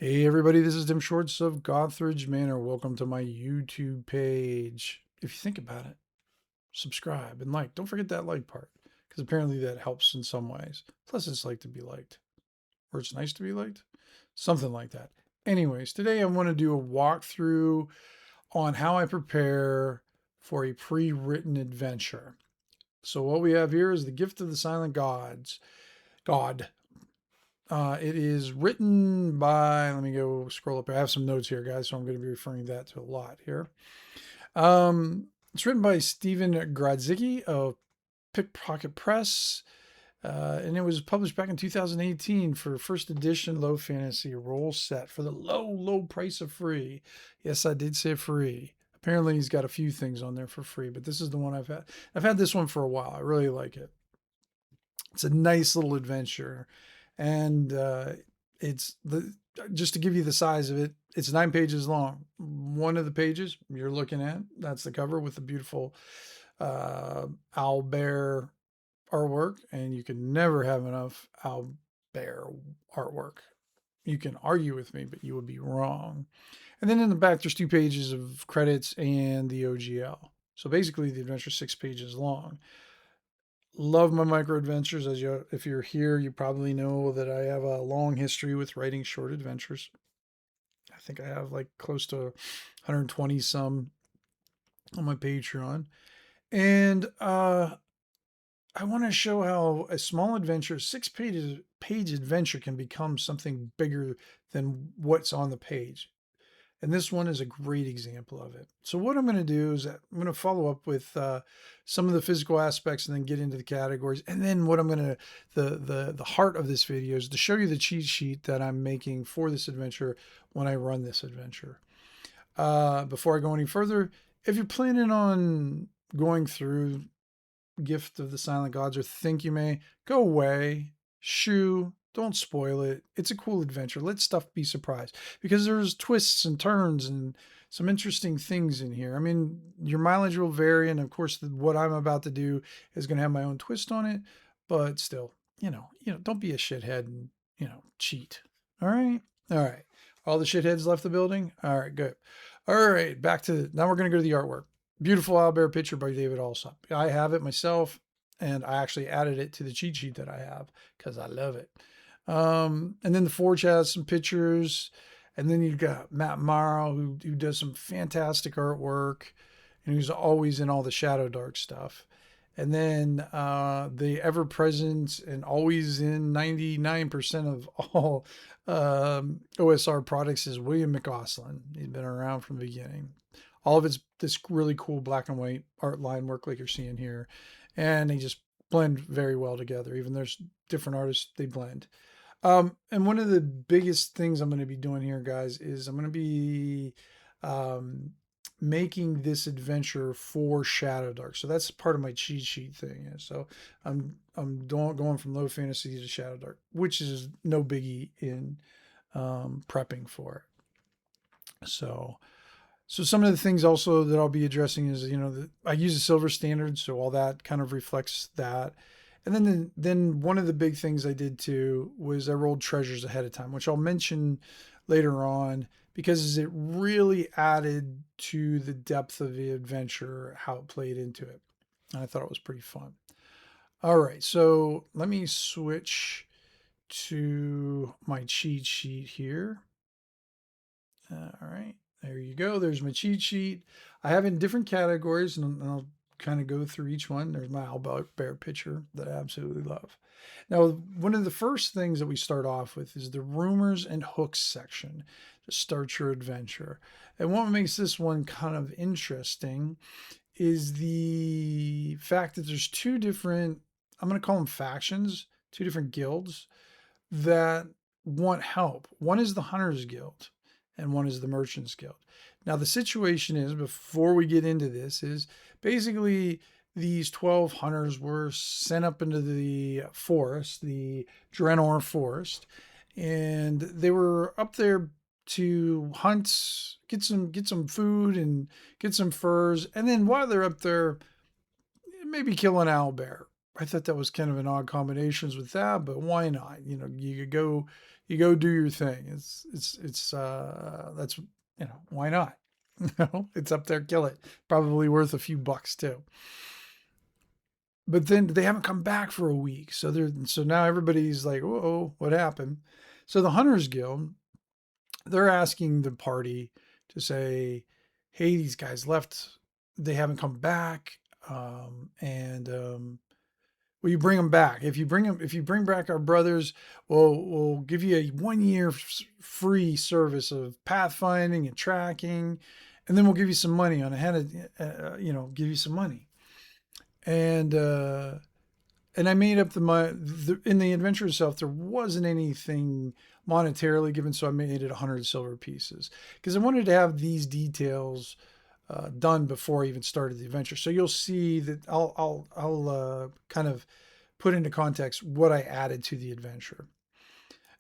Hey everybody, this is Tim Shorts of Gothridge Manor. Welcome to my YouTube page. If you think about it, subscribe and like. Don't forget that like part, because apparently that helps in some ways. Plus, it's like to be liked, or it's nice to be liked, something like that. Anyways, today I want to do a walkthrough on how I prepare for a pre-written adventure. So what we have here is the Gift of the Silent Gods. God. It is written by, let me go scroll up. I have some notes here, guys, so I'm going to be referring that to a lot here. It's written by Stephen Grodzicki of Pickpocket Press, and it was published back in 2018 for first edition low fantasy role set for the low price of free. Yes, I did say free. Apparently, he's got a few things on there for free, but this is the one I've had. I've had this one for a while. I really like it. It's a nice little adventure, and it's the just to give you the size of it. It's 9 pages long. One of the pages you're looking at, that's the cover with the beautiful owlbear artwork, and you can never have enough owlbear artwork. You can argue with me, but you would be wrong. And then in the back, there's 2 pages of credits and the OGL. So basically, the adventure is 6 pages long. Love my micro adventures. If you're here, you probably know that I have a long history with writing short adventures. I think I have like close to 120 some on my Patreon. And I want to show how a small adventure, page adventure, can become something bigger than what's on the page. And this one is a great example of it. So what I'm going to do is I'm going to follow up with some of the physical aspects and then get into the categories. And then what I'm going to, the heart of this video is to show you the cheat sheet that I'm making for this adventure when I run this adventure. Before I go any further, if you're planning on going through Gift of the Silent Gods or think you may, go away, shoo, don't spoil it. It's a cool adventure. Let stuff be surprised, because there's twists and turns and some interesting things in here. I mean, your mileage will vary, and of course, what I'm about to do is going to have my own twist on it. But still, don't be a shithead and cheat. All right, all right. All the shitheads left the building. All right, good. All right, back to now. We're going to go to the artwork. Beautiful owlbear picture by David Alsop. I have it myself, and I actually added it to the cheat sheet that I have because I love it. And then the Forge has some pictures. And then you've got Matt Morrow, who does some fantastic artwork, and who's always in all the Shadowdark stuff. And then the ever present and always in 99% of all OSR products is William McAuslin. He's been around from the beginning. All of it's this really cool black and white art line work like you're seeing here. And they just blend very well together. Even there's different artists, they blend. And one of the biggest things I'm going to be doing here, guys, is I'm going to be making this adventure for Shadowdark. So that's part of my cheat sheet thing. So I'm going from low fantasy to Shadowdark, which is no biggie in prepping for it. So some of the things also that I'll be addressing is, I use a silver standard, so all that kind of reflects that. And then one of the big things I did too was I rolled treasures ahead of time, which I'll mention later on, because it really added to the depth of the adventure, how it played into it. And I thought it was pretty fun. All right, so let me switch to my cheat sheet here. All right, there you go. There's my cheat sheet. I have it in different categories, and I'll kind of go through each one. There's my owlbear picture that I absolutely love. Now, one of the first things that we start off with is the rumors and hooks section to start your adventure. And what makes this one kind of interesting is the fact that there's two different, I'm going to call them factions, two different guilds that want help. One is the Hunters Guild, and one is the Merchants Guild. Now, the situation is, before we get into this, is basically these 12 hunters were sent up into the forest, the Draenor forest, and they were up there to hunt, get some food and get some furs, and then while they're up there, maybe kill an owlbear. I thought that was kind of an odd combinations with that, but why not? You could go, You go do your thing. That's, why not? It's up there, kill it. Probably worth a few bucks too. But then they haven't come back for a week. So now everybody's like, whoa, what happened? So the Hunters Guild, they're asking the party to say, hey, these guys left. They haven't come back. Will you bring them back? If you bring back our brothers, we'll give you a 1 year free service of pathfinding and tracking, and then we'll give you some money on ahead of, give you some money. And I made up in the adventure itself, there wasn't anything monetarily given, so I made it 100 silver pieces because I wanted to have these details done before I even started the adventure. So you'll see that I'll kind of put into context what I added to the adventure.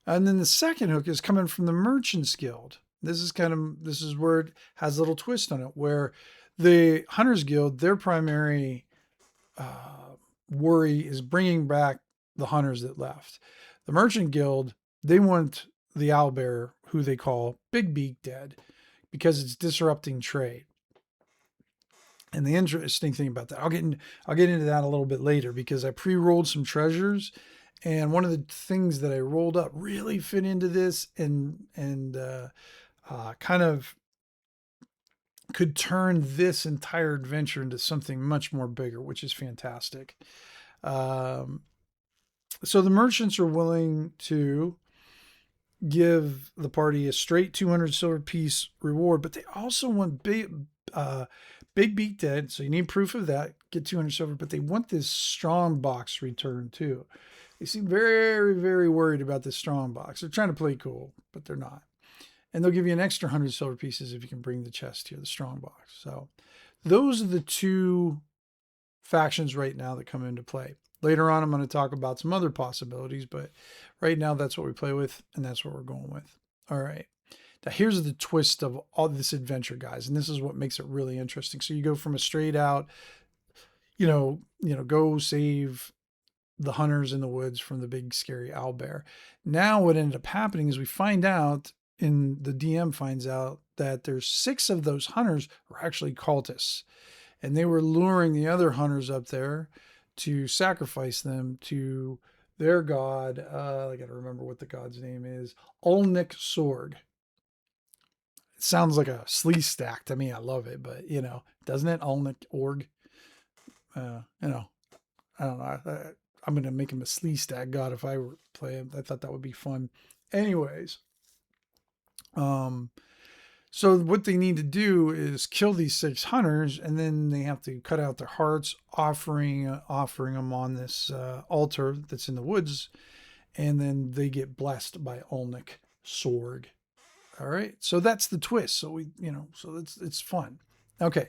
And then the second hook is coming from the Merchants Guild. This is where it has a little twist on it, where the Hunters Guild, their primary worry is bringing back the hunters that left. The Merchant Guild, they want the owlbear, who they call Big Beak, dead because it's disrupting trade. And the interesting thing about that, I'll get into that a little bit later because I pre-rolled some treasures, and one of the things that I rolled up really fit into this and kind of could turn this entire adventure into something much more bigger, which is fantastic. So the merchants are willing to give the party a straight 200 silver piece reward, but they also want Big Beak dead, so you need proof of that. Get 200 silver, but they want this strongbox returned too. They seem very, very worried about this strongbox. They're trying to play cool, but they're not. And they'll give you an extra 100 silver pieces if you can bring the chest here, the strongbox. So those are the two factions right now that come into play. Later on, I'm going to talk about some other possibilities, but right now that's what we play with, and that's what we're going with. All right. Now, here's the twist of all this adventure, guys, and this is what makes it really interesting. So you go from a straight out, go save the hunters in the woods from the big scary owlbear. Now, what ended up happening is we find out, and the DM finds out that there's 6 of those hunters were actually cultists, and they were luring the other hunters up there to sacrifice them to their god. I got to remember what the god's name is. Olnik Sorg. It sounds like a slee stack to me. I love it, but doesn't it? Olnik Org. I don't know. I'm going to make him a slee stack god if I were play him. I thought that would be fun. Anyways, so what they need to do is kill these 6 hunters, and then they have to cut out their hearts, offering them on this altar that's in the woods, and then they get blessed by Olnik Sorg. All right, so that's the twist. So it's fun. Okay,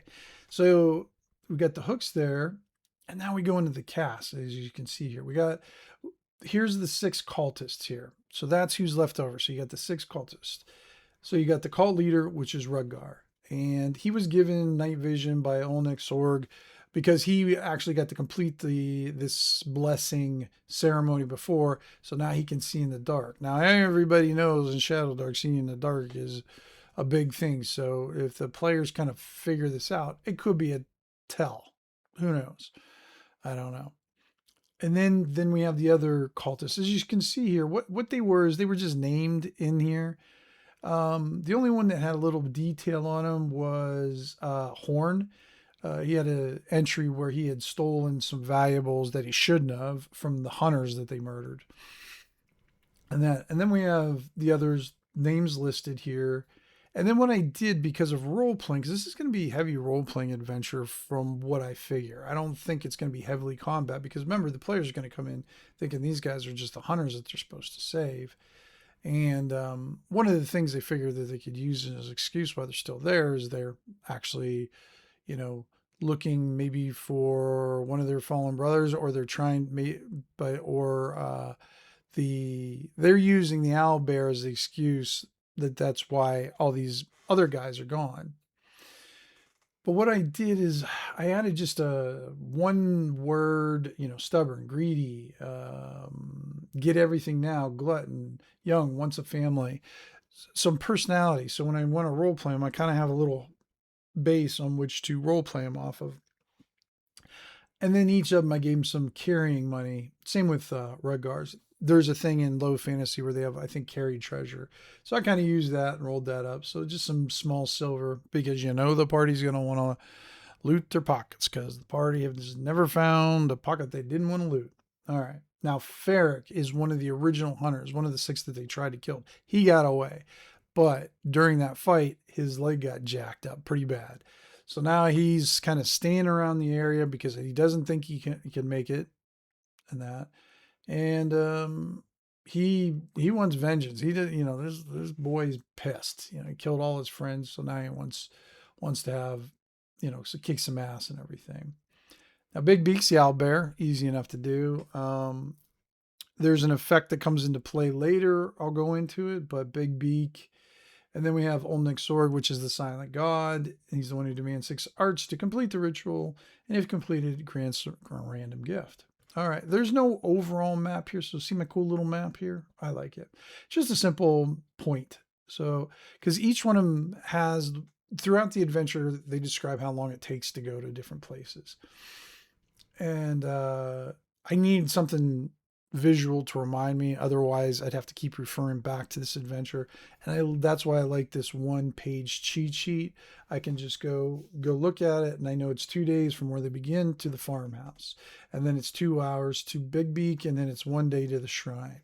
so we got the hooks there, and now we go into the cast. As you can see here, here's the 6 cultists here. So that's who's left over. So you got the 6 cultists. So you got the cult leader, which is Rudgar, and he was given night vision by Olnik Sorg because he actually got to complete this blessing ceremony before, so now he can see in the dark. Now everybody knows in Shadowdark, seeing in the dark is a big thing. So if the players kind of figure this out, it could be a tell. Who knows? I don't know. And then we have the other cultists. As you can see here, what they were is they were just named in here. The only one that had a little detail on him was Horn. He had an entry where he had stolen some valuables that he shouldn't have from the hunters that they murdered. And then we have the others' names listed here. And then what I did, because of role playing, because this is going to be heavy role playing adventure from what I figure. I don't think it's going to be heavily combat, because remember, the players are going to come in thinking these guys are just the hunters that they're supposed to save. And one of the things they figure that they could use as an excuse why they're still there is they're actually, looking maybe for one of their fallen brothers, or they're they're using the owlbear as the excuse that's why all these other guys are gone. But what I did is I added just a one word, stubborn, greedy, get everything now, glutton, young, wants a family, some personality. So when I want to role play them, I kind of have a little base on which to role play them off of. And then each of them, I gave them some carrying money. Same with Rudgars. There's a thing in low fantasy where they have, I think, carried treasure. So I kind of used that and rolled that up. So just some small silver because the party's going to want to loot their pockets because the party has never found a pocket they didn't want to loot. All right. Now, Feric is one of the original hunters, one of the 6 that they tried to kill. He got away. But during that fight, his leg got jacked up pretty bad. So now he's kind of staying around the area because he doesn't think he can make it and that. And he wants vengeance. He did, this boy's pissed. He killed all his friends, so now he wants to have, so kick some ass and everything. Now, Big Beak's the owlbear, easy enough to do. There's an effect that comes into play later. I'll go into it, but Big Beak. And then we have Old Nick Sword, which is the silent god. He's the one who demands 6 arts to complete the ritual. And if completed, grants a random gift. All right, there's no overall map here. So see my cool little map here? I like it. It's just a simple point. So, because each one of them has, throughout the adventure, they describe how long it takes to go to different places. And I need something visual to remind me. Otherwise, I'd have to keep referring back to this adventure. And that's why I like this one-page cheat sheet. I can just go look at it, and I know it's 2 days from where they begin to the farmhouse. And then it's 2 hours to Big Beak, and then it's 1 day to the shrine.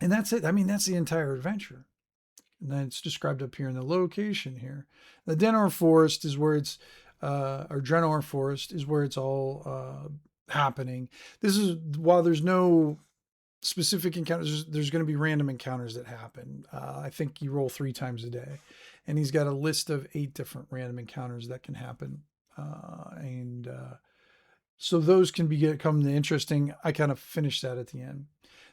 And that's it. I mean, that's the entire adventure. And then it's described up here in the location here. The Denor Forest is where it's, or Drenor Forest is where it's all happening. This is, while there's no specific encounters, there's going to be random encounters that happen. I think you roll 3 times a day. And he's got a list of 8 different random encounters that can happen. So those can become interesting. I kind of finished that at the end.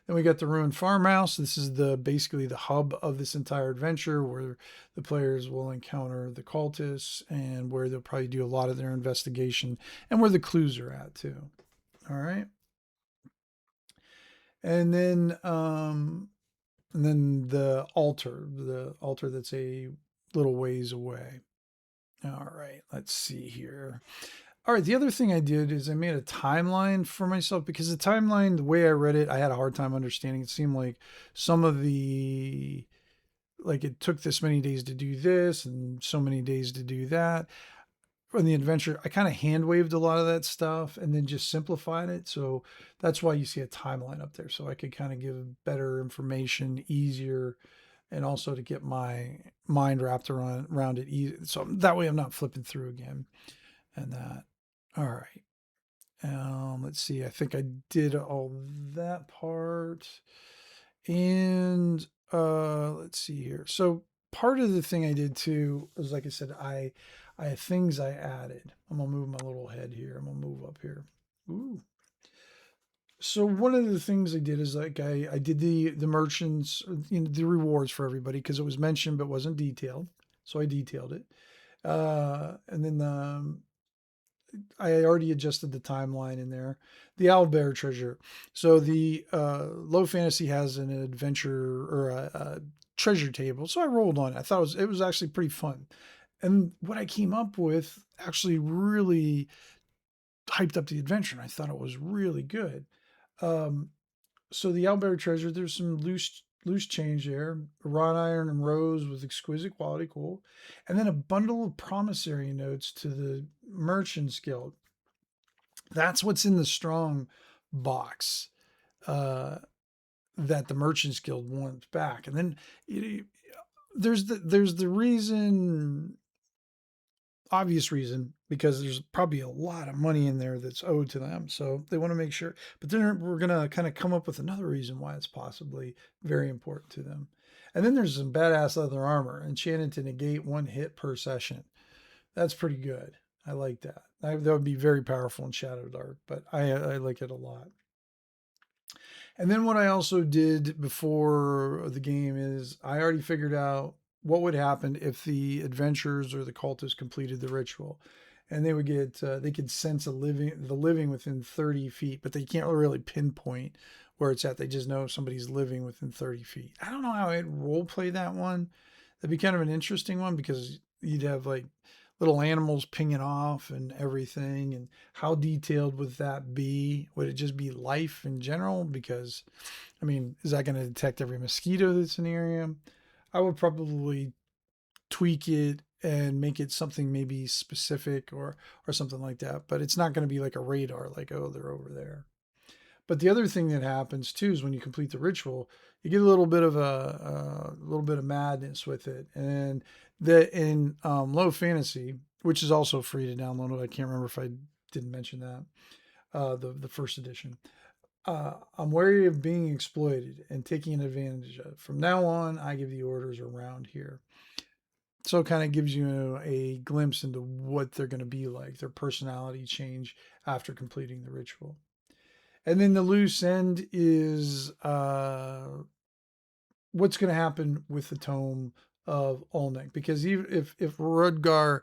Then we got the ruined farmhouse. This is basically the hub of this entire adventure, where the players will encounter the cultists and where they'll probably do a lot of their investigation and where the clues are at too. All right. And then the altar that's a little ways away. All right, let's see here. All right, the other thing I did is I made a timeline for myself, because the timeline, the way I read it, I had a hard time understanding. It seemed like some of it took this many days to do this and so many days to do that. On the adventure, I kind of hand waved a lot of that stuff and then just simplified it. So that's why you see a timeline up there. So I could kind of give better information, easier, and also to get my mind wrapped around it easy. So that way I'm not flipping through again and that. All right. Let's see. I think I did all that part. And let's see here. So part of the thing I did too was, like I said, I have things I added. I'm gonna move my little head here. I'm gonna move up here. Ooh. So one of the things I did is, like, I did the merchants, the rewards for everybody, because it was mentioned but wasn't detailed. So I detailed it. And then I already adjusted the timeline in there. The owlbear treasure. So the low fantasy has an adventure or a treasure table. So I rolled on it. I thought it was actually pretty fun. And what I came up with actually really hyped up the adventure, and I thought it was really good. So the owlbear treasure, there's some loose change there. Wrought iron and rose with exquisite quality, cool. And then a bundle of promissory notes to the Merchants Guild. That's what's in the strong box that the Merchants Guild wants back. And then there's the reason, obvious reason, because there's probably a lot of money in there that's owed to them. So they want to make sure. But then we're going to kind of come up with another reason why it's possibly very important to them. And then there's some badass leather armor, enchanted to negate 1 hit per session. That's pretty good. I like that. That would be very powerful in Shadowdark, but I like it a lot. And then what I also did before the game is I already figured out what would happen if the adventurers or the cultists completed the ritual, and they would get they could sense the living within 30 feet, but they can't really pinpoint where it's at. They just know somebody's living within 30 feet. I don't know how I'd role play that one. That'd be kind of an interesting one because you'd have like little animals pinging off and everything. And how detailed would that be? Would it just be life in general? Because, I mean, is that going to detect every mosquito that's in the area? I would probably tweak it and make it something maybe specific or something like that. But it's not going to be like a radar, like, oh, they're over there. But the other thing that happens too is when you complete the ritual, you get a little bit of a little bit of madness with it, and that in low fantasy, which is also free to download. I can't remember if I didn't mention that the first edition. I'm wary of being exploited and taking advantage of. From now on, I give the orders around here. So it kind of gives you a glimpse into what they're going to be like, their personality change after completing the ritual. And then the loose end is what's going to happen with the tome of Olnek. Because even if Rudgar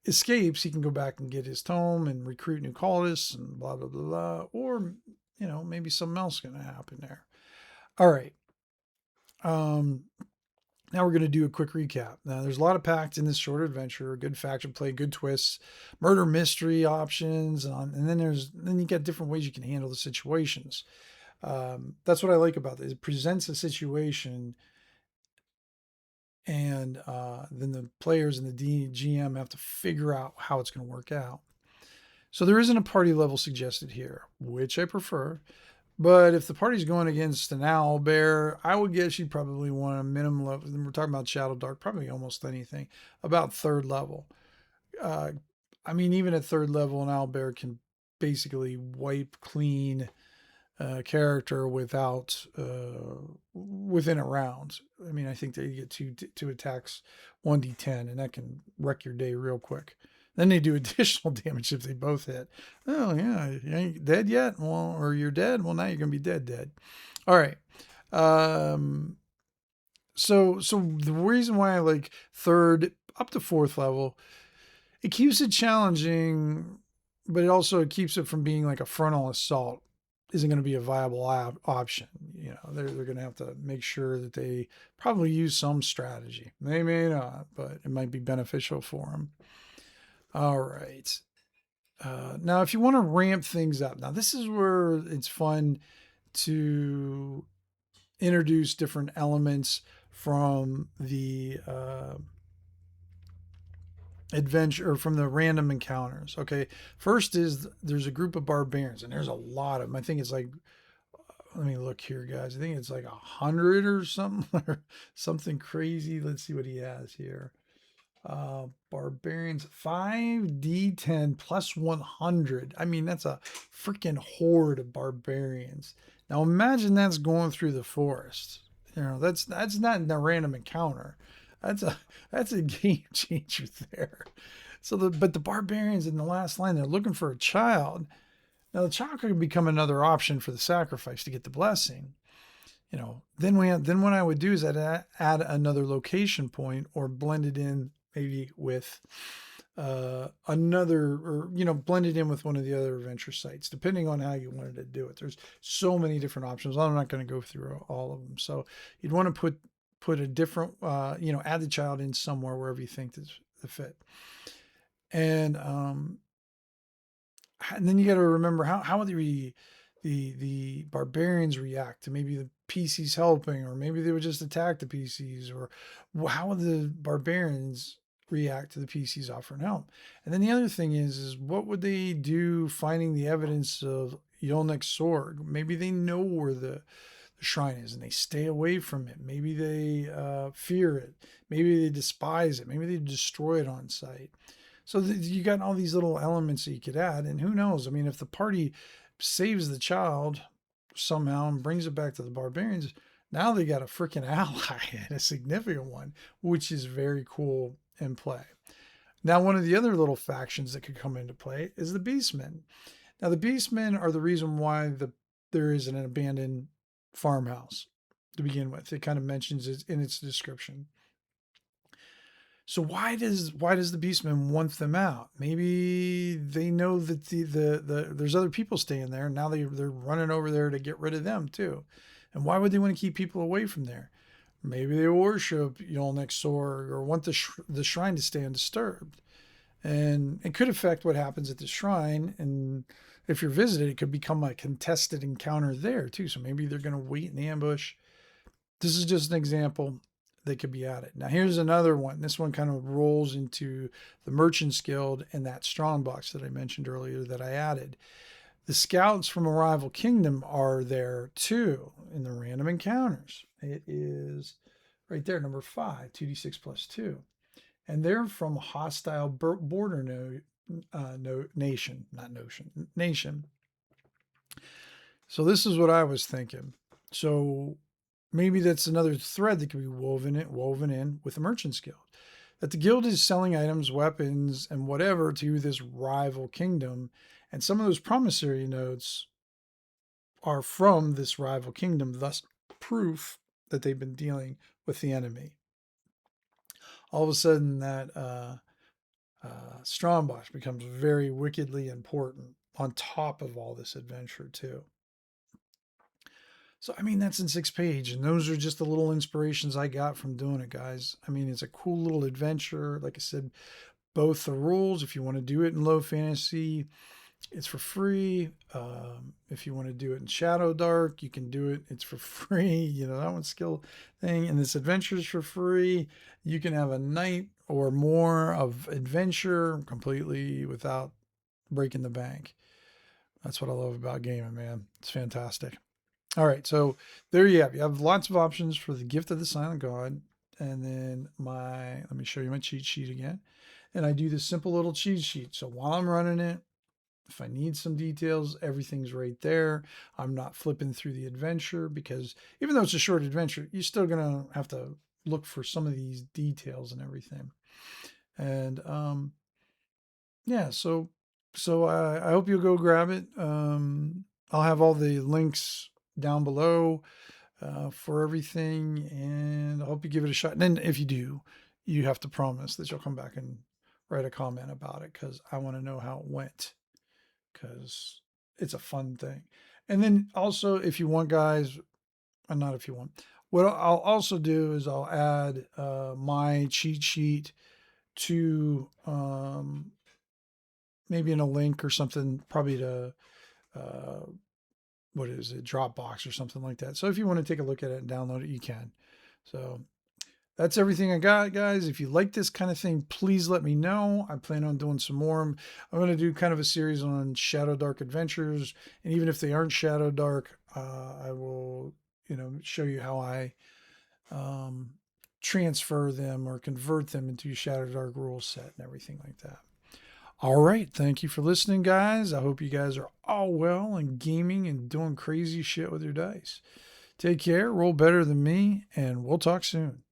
escapes, he can go back and get his tome and recruit new cultists and blah, blah, blah, blah. Or, maybe something else is going to happen there. All right. Now we're going to do a quick recap. Now, there's a lot of packs in this short adventure, good faction play, good twists, murder mystery options, and then you got different ways you can handle the situations. That's what I like about this. It presents a situation, and then the players and the GM have to figure out how it's going to work out. So there isn't a party level suggested here, which I prefer. But if the party's going against an owlbear, I would guess you probably want a minimum level. We're talking about Shadowdark, probably almost anything, about third level. I mean, even at third level, an owlbear can basically wipe clean character within a round. I mean, I think they get two attacks, 1d10, and that can wreck your day real quick. Then they do additional damage if they both hit. Oh yeah, you ain't dead yet? Well, or you're dead? Well, now you're gonna be dead. All right. So the reason why I like third up to fourth level, it keeps it challenging, but it keeps it from being like a frontal assault isn't going to be a viable option. They're going to have to make sure that they probably use some strategy. They may not, but it might be beneficial for them. All right. Now, if you want to ramp things up, now this is where it's fun to introduce different elements from the adventure or from the random encounters. Okay, first is there's a group of barbarians, and there's a lot of them. I think it's like, let me look here, guys. I think it's like 100 or something, or something crazy. Let's see what he has here. Barbarians 5d10 plus 100. I mean, that's a freaking horde of barbarians. Now imagine that's going through the forest. That's not a random encounter. That's a game changer there. But the barbarians in the last line, they're looking for a child. Now the child could become another option for the sacrifice to get the blessing. Then what I would do is I'd add another location point or blend it in maybe with another, or blend it in with one of the other adventure sites, depending on how you wanted to do it. There's so many different options. I'm not going to go through all of them. So you'd want to put a different, add the child in somewhere wherever you think is the fit. And then you got to remember how the barbarians react to maybe the PCs helping, or maybe they would just attack the PCs, or how would the barbarians react to the PCs offering help? And then the other thing is what would they do finding the evidence of Yolnek's sword? Maybe they know where the shrine is and they stay away from it. Maybe they fear it. Maybe they despise it. Maybe they destroy it on sight. So you got all these little elements that you could add, and who knows? I mean, if the party saves the child somehow and brings it back to the barbarians, now they got a freaking ally and a significant one, which is very cool in play. Now, one of the other little factions that could come into play is the beastmen. Now, the beastmen are the reason why there is an abandoned farmhouse to begin with. It kind of mentions it in its description. So why does the beastmen want them out? Maybe they know that there's other people staying there. And now they're running over there to get rid of them too. And why would they want to keep people away from there? Maybe they worship next door or want the shrine to stay undisturbed. And it could affect what happens at the shrine. And if you're visited, it could become a contested encounter there too. So maybe they're going to wait in the ambush. This is just an example that could be added. Now here's another one. This one kind of rolls into the Merchants Guild and that strongbox that I mentioned earlier that I added. The scouts from a rival kingdom are there too in the random encounters. It is right there, number 5, 2d6 plus 2. And they're from a hostile border nation. So this is what I was thinking. So maybe that's another thread that could be woven in with the Merchants Guild. That the guild is selling items, weapons, and whatever to this rival kingdom. And some of those promissory notes are from this rival kingdom, thus proof that they've been dealing with the enemy. All of a sudden, that strongbox becomes very wickedly important on top of all this adventure, too. So, I mean, that's in 6 pages, and those are just the little inspirations I got from doing it, guys. I mean, it's a cool little adventure. Like I said, both the rules, if you want to do it in low fantasy, it's for free. If you want to do it in Shadowdark, you can do it. It's for free. That one's skill thing. And this adventure is for free. You can have a night or more of adventure completely without breaking the bank. That's what I love about gaming, man. It's fantastic. All right, so there you have. You have lots of options for the Gift of the Silent God. And then let me show you my cheat sheet again. And I do this simple little cheat sheet. So while I'm running it, if I need some details, everything's right there. I'm not flipping through the adventure because even though it's a short adventure, you're still going to have to look for some of these details and everything. And yeah, so I hope you'll go grab it. I'll have all the links down below for everything, and I hope you give it a shot. And then if you do, you have to promise that you'll come back and write a comment about it because I want to know how it went, because it's a fun thing. And then also, if you want, guys, and not if you want, what I'll also do is I'll add my cheat sheet to maybe in a link or something, probably to what is it, Dropbox or something like that. So if you want to take a look at it and download it, you can. So that's everything I got, guys. If you like this kind of thing, please let me know. I plan on doing some more. I'm going to do kind of a series on Shadowdark adventures. And even if they aren't Shadowdark, I will, show you how I transfer them or convert them into Shadowdark rule set and everything like that. All right. Thank you for listening, guys. I hope you guys are all well and gaming and doing crazy shit with your dice. Take care, roll better than me, and we'll talk soon.